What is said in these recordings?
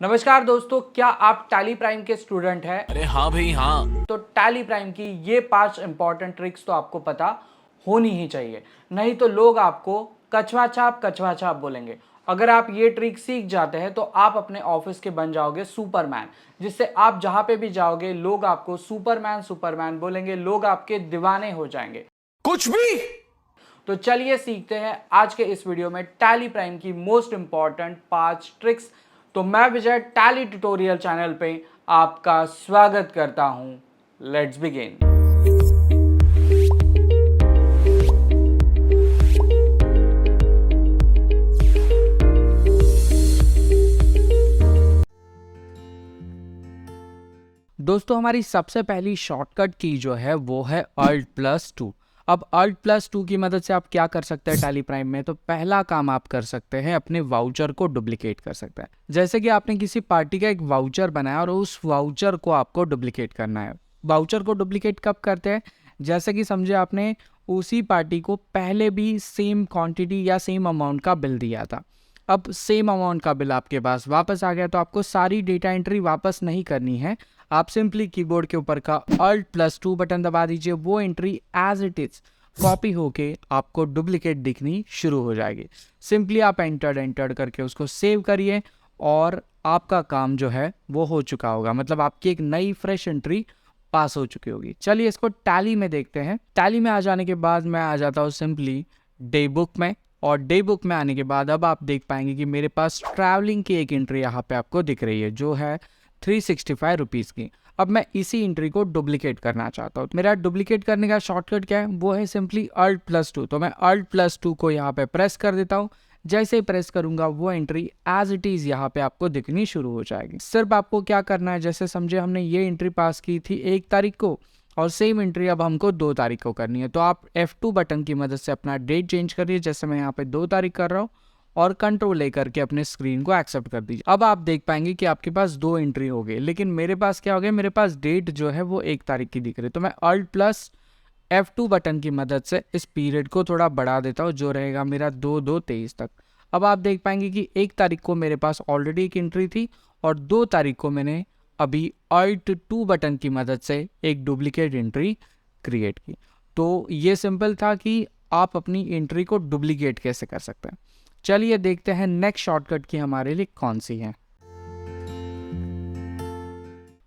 नमस्कार दोस्तों, क्या आप टैली प्राइम के स्टूडेंट हैं? अरे हाँ भाई हाँ। तो टैली प्राइम की ये 5 इंपॉर्टेंट ट्रिक्स तो आपको पता होनी ही चाहिए, नहीं तो लोग आपको कछवा छाप बोलेंगे। अगर आप ये ट्रिक सीख जाते हैं तो आप अपने ऑफिस के बन जाओगे सुपरमैन, जिससे आप जहां पे भी जाओगे लोग आपको सुपरमैन सुपरमैन बोलेंगे, लोग आपके दीवाने हो जाएंगे। कुछ भी। तो चलिए सीखते हैं आज के इस वीडियो में टैली प्राइम की मोस्ट इंपॉर्टेंट 5 ट्रिक्स। तो मैं विजय टैली ट्यूटोरियल चैनल पे आपका स्वागत करता हूं। Let's begin. दोस्तों, हमारी सबसे पहली शॉर्टकट की जो है वो है Alt+2। अब Alt+2 की मदद से आप क्या कर सकते हैं टैली प्राइम में? तो पहला काम आप कर सकते हैं, अपने वाउचर को डुप्लीकेट कर सकते हैं। जैसे कि आपने किसी पार्टी का एक वाउचर बनाया और उस वाउचर को आपको डुप्लीकेट करना है। वाउचर को डुप्लीकेट कब करते हैं? जैसे कि समझे आपने उसी पार्टी को पहले भी सेम क्वांटिटी या सेम अमाउंट का बिल दिया था। अब सेम अमाउंट का बिल आपके पास वापस आ गया, तो आपको सारी डेटा एंट्री वापस नहीं करनी है। आप सिंपली कीबोर्ड के ऊपर का Alt+2 बटन दबा दीजिए, वो entry as it is copy होके आपको डुप्लीकेट दिखनी शुरू हो जाएगी। सिंपली आप एंटर करके उसको सेव करिए और आपका काम जो है वो हो चुका होगा, मतलब आपकी एक नई फ्रेश एंट्री पास हो चुकी होगी। चलिए इसको टैली में देखते हैं। टैली में आ जाने के बाद मैं आ जाता हूँ सिंपली डे बुक में, और डे बुक में आने के बाद अब आप देख पाएंगे कि मेरे पास ट्रैवलिंग की एक एंट्री यहाँ पे आपको दिख रही है, जो है 365 रुपीज़ की। अब मैं इसी एंट्री को डुप्लीकेट करना चाहता हूँ। मेरा डुप्लीकेट करने का शॉर्टकट क्या है? वो है सिंपली Alt+2। तो मैं Alt+2 को यहाँ पे प्रेस कर देता हूँ। जैसे ही प्रेस करूंगा वो एंट्री एज इट इज़ यहाँ पे आपको दिखनी शुरू हो जाएगी। सिर्फ आपको क्या करना है, जैसे समझे हमने ये एंट्री पास की थी 1 तारीख को और सेम एंट्री अब हमको 2 तारीख को करनी है। तो आप F2 बटन की मदद से अपना डेट चेंज करिए, जैसे मैं यहाँ पे 2 तारीख कर रहा हूँ, और कंट्रोल लेकर के अपने स्क्रीन को एक्सेप्ट कर दीजिए। अब आप देख पाएंगे कि आपके पास 2 एंट्री हो गई, लेकिन मेरे पास क्या हो गया, मेरे पास डेट जो है वो 1 तारीख की दिख रही है। तो मैं Alt+F2 बटन की मदद से इस पीरियड को थोड़ा बढ़ा देता हूँ, जो रहेगा मेरा 2/2/23 तक। अब आप देख पाएंगे कि 1 तारीख को मेरे पास ऑलरेडी एक एंट्री थी और 2 तारीख को मैंने अभी Alt+2 बटन की मदद से एक डुप्लीकेट एंट्री क्रिएट की। तो ये सिंपल था कि आप अपनी एंट्री को डुप्लीकेट कैसे कर सकते हैं। चलिए देखते हैं नेक्स्ट शॉर्टकट की हमारे लिए कौन सी है।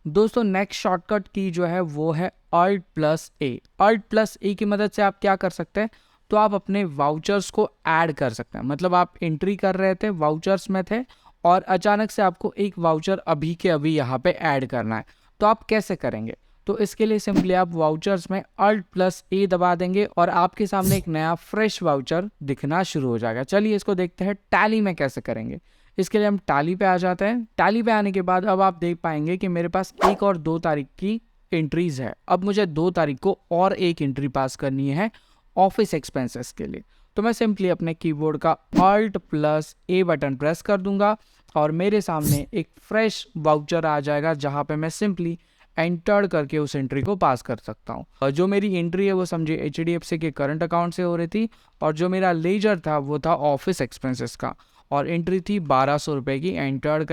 दोस्तों, नेक्स्ट शॉर्टकट की जो है वो है Alt+A। Alt+A की मदद से आप क्या कर सकते हैं? तो आप अपने वाउचर्स को ऐड कर सकते हैं। मतलब आप एंट्री कर रहे थे, वाउचर्स में थे, और अचानक से आपको एक वाउचर अभी के अभी यहाँ पे ऐड करना है। तो आप कैसे करेंगे? तो इसके लिए सिंपली आप वाउचर्स में Alt+A दबा देंगे और आपके सामने एक नया फ्रेश वाउचर दिखना शुरू हो जाएगा। चलिए इसको देखते हैं टैली में कैसे करेंगे। इसके लिए हम टैली पे आ जाते हैं। टैली पे आने के बाद अब आप देख पाएंगे कि मेरे पास 1 और 2 तारीख की एंट्रीज है। अब मुझे 2 तारीख को और एक एंट्री पास करनी है ऑफिस एक्सपेंसेस के लिए। तो मैं सिंपली अपने कीबोर्ड का Alt+A बटन प्रेस कर दूंगा और मेरे सामने एक फ्रेश वाउचर आ जाएगा, जहां पे मैं सिंपली एंटर करके उस एंट्री को पास कर सकता हूँ। और जो मेरी एंट्री है वो समझिए HDFC के करंट अकाउंट से हो रही थी, और जो मेरा लेजर था वो था ऑफिस एक्सपेंसेस का, और एंट्री थी 1200 रुपये की। एंटर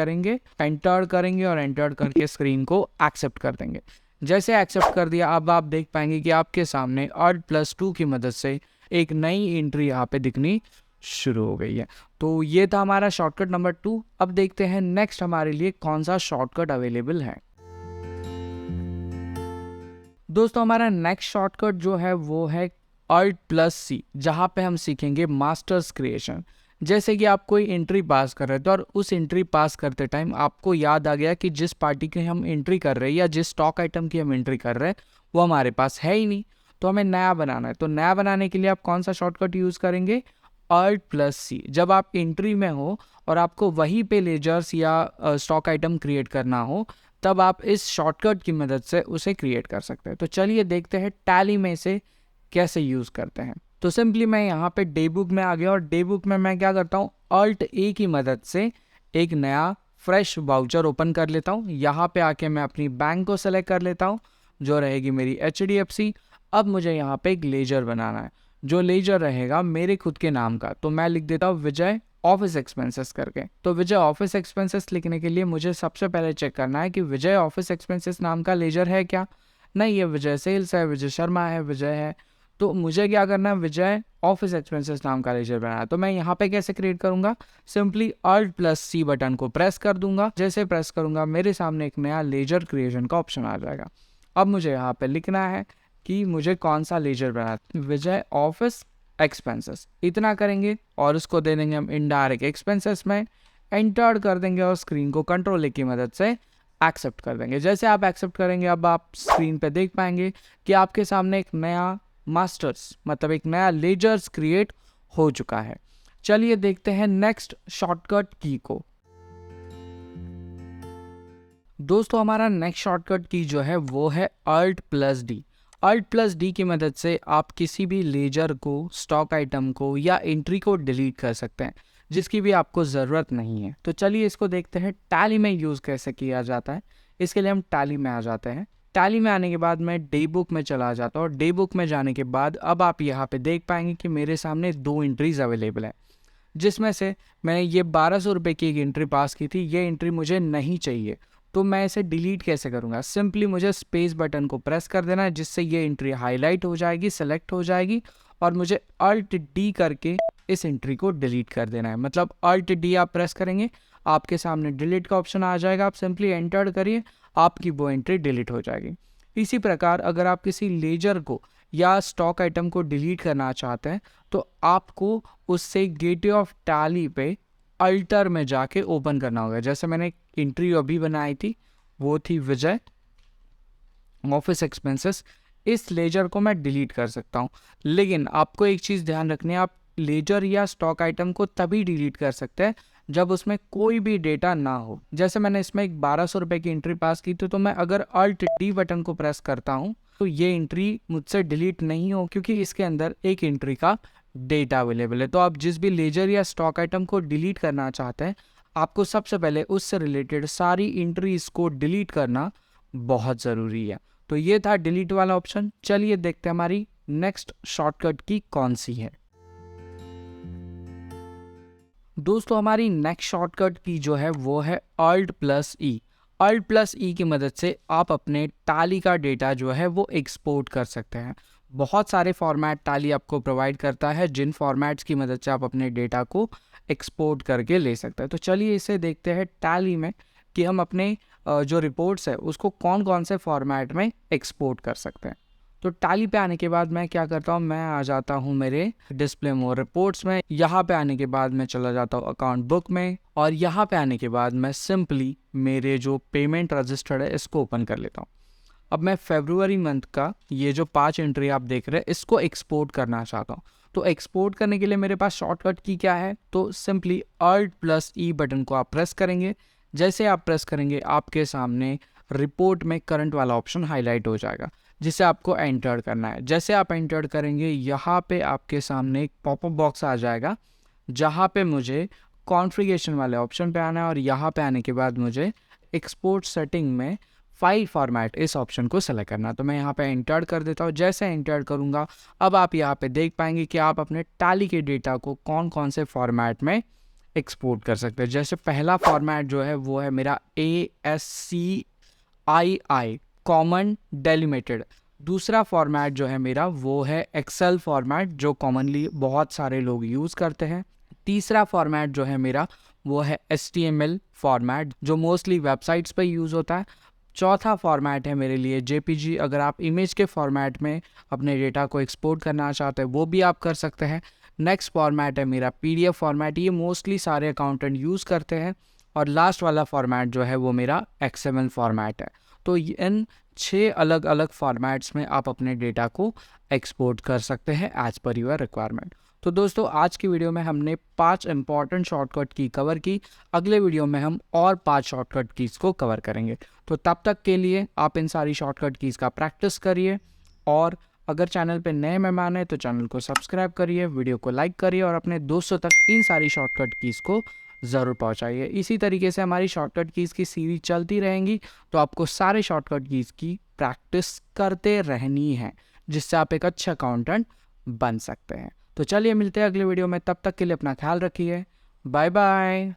करेंगे और एंटर करके स्क्रीन को एक्सेप्ट कर देंगे। जैसे एक्सेप्ट कर दिया, अब आप देख पाएंगे कि आपके सामने Alt+2 की मदद से एक नई एंट्री यहाँ पे दिखनी शुरू हो गई है। तो ये था हमारा शॉर्टकट नंबर 2। अब देखते हैं नेक्स्ट हमारे लिए कौन सा शॉर्टकट अवेलेबल है। दोस्तों, हमारा नेक्स्ट शॉर्टकट जो है वो है Alt+C, जहाँ पे हम सीखेंगे मास्टर्स क्रिएशन। जैसे कि आप कोई एंट्री पास कर रहे थे और उस एंट्री पास करते टाइम आपको याद आ गया कि जिस पार्टी की हम एंट्री कर रहे हैं या जिस स्टॉक आइटम की हम एंट्री कर रहे हैं वो हमारे पास है ही नहीं, तो हमें नया बनाना है। तो नया बनाने के लिए आप कौन सा शॉर्टकट यूज़ करेंगे? Alt+C। जब आप एंट्री में हो और आपको वहीं पे लेजर्स या स्टॉक आइटम क्रिएट करना हो, तब आप इस शॉर्टकट की मदद से उसे क्रिएट कर सकते हैं। तो चलिए देखते हैं टैली में इसे कैसे यूज़ करते हैं। तो सिंपली मैं यहाँ पे डे बुक में आ गया और डे बुक में मैं क्या करता हूँ, Alt+A की मदद से एक नया फ्रेश वाउचर ओपन कर लेता हूँ। यहाँ पे आके मैं अपनी बैंक को सेलेक्ट कर लेता हूँ, जो रहेगी मेरी HDFC। अब मुझे यहाँ पे एक लेजर बनाना है, जो लेजर रहेगा मेरे खुद के नाम का। तो मैं लिख देता हूँ विजय ऑफिस एक्सपेंसेस करके। तो विजय ऑफिस एक्सपेंसेस लिखने के लिए मुझे सबसे पहले चेक करना है कि विजय ऑफिस एक्सपेंसेस नाम का लेजर है क्या। नहीं, ये विजय सेल्स है, विजय शर्मा है, विजय है। तो मुझे क्या करना है, विजय ऑफिस एक्सपेंसेस नाम का लेजर बनाना है। तो मैं यहाँ पे कैसे क्रिएट करूँगा, सिंपली Alt+C बटन को प्रेस कर दूंगा। जैसे प्रेस करूँगा मेरे सामने एक नया लेजर क्रिएशन का ऑप्शन आ जाएगा। अब मुझे यहाँ पे लिखना है कि मुझे कौन सा लेजर बनाना है, विजय ऑफिस एक्सपेंसेस, इतना करेंगे और उसको दे देंगे हम इनडायरेक्ट एक्सपेंसेस में, एंटर कर देंगे और स्क्रीन को कंट्रोल की मदद से एक्सेप्ट कर देंगे। जैसे आप एक्सेप्ट करेंगे अब आप स्क्रीन पे देख पाएंगे कि आपके सामने एक नया मास्टर्स मतलब एक नया लेजर्स क्रिएट हो चुका है। चलिए देखते हैं नेक्स्ट शॉर्टकट की को। दोस्तों हमारा नेक्स्ट शॉर्टकट की जो है वो है Alt+D। Alt+D की मदद से आप किसी भी लेजर को, स्टॉक आइटम को या एंट्री को डिलीट कर सकते हैं जिसकी भी आपको ज़रूरत नहीं है। तो चलिए इसको देखते हैं टैली में यूज़ कैसे किया जाता है। इसके लिए हम टैली में आ जाते हैं। टैली में आने के बाद मैं डे बुक में चला जाता हूँ और डे बुक में जाने के बाद अब आप यहाँ पे देख पाएंगे कि मेरे सामने 2 एंट्रीज अवेलेबल है, जिसमें से मैंने ये 1200 रुपये की एक एंट्री पास की थी। ये एंट्री मुझे नहीं चाहिए, तो मैं इसे डिलीट कैसे करूँगा, सिंपली मुझे स्पेस बटन को प्रेस कर देना है, जिससे ये एंट्री हाईलाइट हो जाएगी, सेलेक्ट हो जाएगी और मुझे Alt+D करके इस एंट्री को डिलीट कर देना है। मतलब Alt+D आप प्रेस करेंगे, आपके सामने डिलीट का ऑप्शन आ जाएगा, आप सिंपली एंटर करिए, आपकी वो एंट्री डिलीट हो जाएगी। इसी प्रकार अगर आप किसी लेजर को या स्टॉक आइटम को डिलीट करना चाहते हैं तो आपको उससे गेटवे ऑफ टैली पे अल्टर में जाके ओपन करना होगा। जैसे मैंने एक एंट्री अभी बनाई थी, वो थी विजय ऑफिस एक्सपेंसेस। इस लेजर को मैं डिलीट कर सकता हूँ, लेकिन आपको एक चीज़ ध्यान रखनी है, आप लेजर या स्टॉक आइटम को तभी डिलीट कर सकते हैं जब उसमें कोई भी डेटा ना हो। जैसे मैंने इसमें एक 1200 रुपये की एंट्री पास की थी, तो मैं अगर Alt+D बटन को प्रेस करता हूँ तो ये एंट्री मुझसे डिलीट नहीं हो, क्योंकि इसके अंदर एक एंट्री का डेटा अवेलेबल है। तो आप जिस भी लेजर या स्टॉक आइटम को डिलीट करना चाहते हैं, आपको सबसे पहले उससे रिलेटेड सारी एंट्रीज को डिलीट करना बहुत ज़रूरी है। तो ये था डिलीट वाला ऑप्शन। चलिए देखते हैं हमारी नेक्स्ट शॉर्टकट की कौन सी है। दोस्तों हमारी नेक्स्ट शॉर्टकट की जो है वो है Alt+E। Alt+E की मदद से आप अपने टैली का डेटा जो है वो एक्सपोर्ट कर सकते हैं। बहुत सारे फॉर्मेट टैली आपको प्रोवाइड करता है, जिन फॉर्मेट्स की मदद से आप अपने डेटा को एक्सपोर्ट करके ले सकते हैं। तो चलिए इसे देखते हैं टैली में कि हम अपने जो रिपोर्ट्स है उसको कौन कौन से फॉर्मेट में एक्सपोर्ट कर सकते हैं। तो टैली पे आने के बाद मैं क्या करता हूँ, मैं आ जाता हूँ मेरे डिस्प्ले मोर रिपोर्ट्स में। यहाँ पे आने के बाद मैं चला जाता हूँ अकाउंट बुक में, और यहाँ पे आने के बाद मैं सिंपली मेरे जो पेमेंट रजिस्टर्ड है इसको ओपन कर लेता हूँ। अब मैं फरवरी मंथ का ये जो 5 एंट्री आप देख रहे हैं इसको एक्सपोर्ट करना चाहता हूँ। तो एक्सपोर्ट करने के लिए मेरे पास शॉर्टकट की क्या है, तो सिंपली Alt+E बटन को आप प्रेस करेंगे। जैसे आप प्रेस करेंगे आपके सामने रिपोर्ट में करंट वाला ऑप्शन हाईलाइट हो जाएगा, जिसे आपको एंटर करना है। जैसे आप एंटर करेंगे यहाँ पे आपके सामने एक पॉपअप बॉक्स आ जाएगा, जहाँ पे मुझे कॉन्फ़िगरेशन वाले ऑप्शन पे आना है और यहाँ पे आने के बाद मुझे एक्सपोर्ट सेटिंग में फाइल फॉर्मेट इस ऑप्शन को सेलेक्ट करना। तो मैं यहाँ पे एंटर कर देता हूँ। जैसे एंटर करूँगा अब आप यहाँ पे देख पाएंगे कि आप अपने टैली के डेटा को कौन कौन से फॉर्मेट में एक्सपोर्ट कर सकते हैं। जैसे पहला फॉर्मेट जो है वो है मेरा ASCII कॉमन डेलिमिटेड। दूसरा फॉर्मेट जो है मेरा वो है एक्सेल फॉर्मेट, जो कॉमनली बहुत सारे लोग यूज़ करते हैं। तीसरा फॉर्मेट जो है मेरा वो है HTML फॉर्मेट, जो मोस्टली वेबसाइट्स पे यूज़ होता है। चौथा फॉर्मेट है मेरे लिए JPG। अगर आप इमेज के फॉर्मेट में अपने डेटा को एक्सपोर्ट करना चाहते हैं वो भी आप कर सकते हैं। नेक्स्ट फॉर्मेट है मेरा PDF फॉर्मेट, ये मोस्टली सारे अकाउंटेंट यूज़ करते हैं। और लास्ट वाला फॉर्मेट जो है वो मेरा XML फॉर्मेट है। तो इन 6 अलग अलग फॉर्मेट्स में आप अपने डेटा को एक्सपोर्ट कर सकते हैं एज पर योर रिक्वायरमेंट। तो दोस्तों आज की वीडियो में हमने 5 इंपॉर्टेंट शॉर्टकट की कवर की। अगले वीडियो में हम और 5 शॉर्टकट कीज़ को कवर करेंगे। तो तब तक के लिए आप इन सारी शॉर्टकट कीज़ का प्रैक्टिस करिए, और अगर चैनल पे नए मेहमान हैं तो चैनल को सब्सक्राइब करिए, वीडियो को लाइक करिए और अपने दोस्तों तक इन सारी शॉर्टकट कीज़ को ज़रूर पहुंचाइए। इसी तरीके से हमारी शॉर्टकट कीज़ की सीरीज चलती रहेंगी, तो आपको सारे शॉर्टकट कीज़ की प्रैक्टिस करते रहनी है, जिससे आप एक अच्छा अकाउंटेंट बन सकते हैं। तो चलिए मिलते हैं अगले वीडियो में, तब तक के लिए अपना ख्याल रखिए। Bye bye.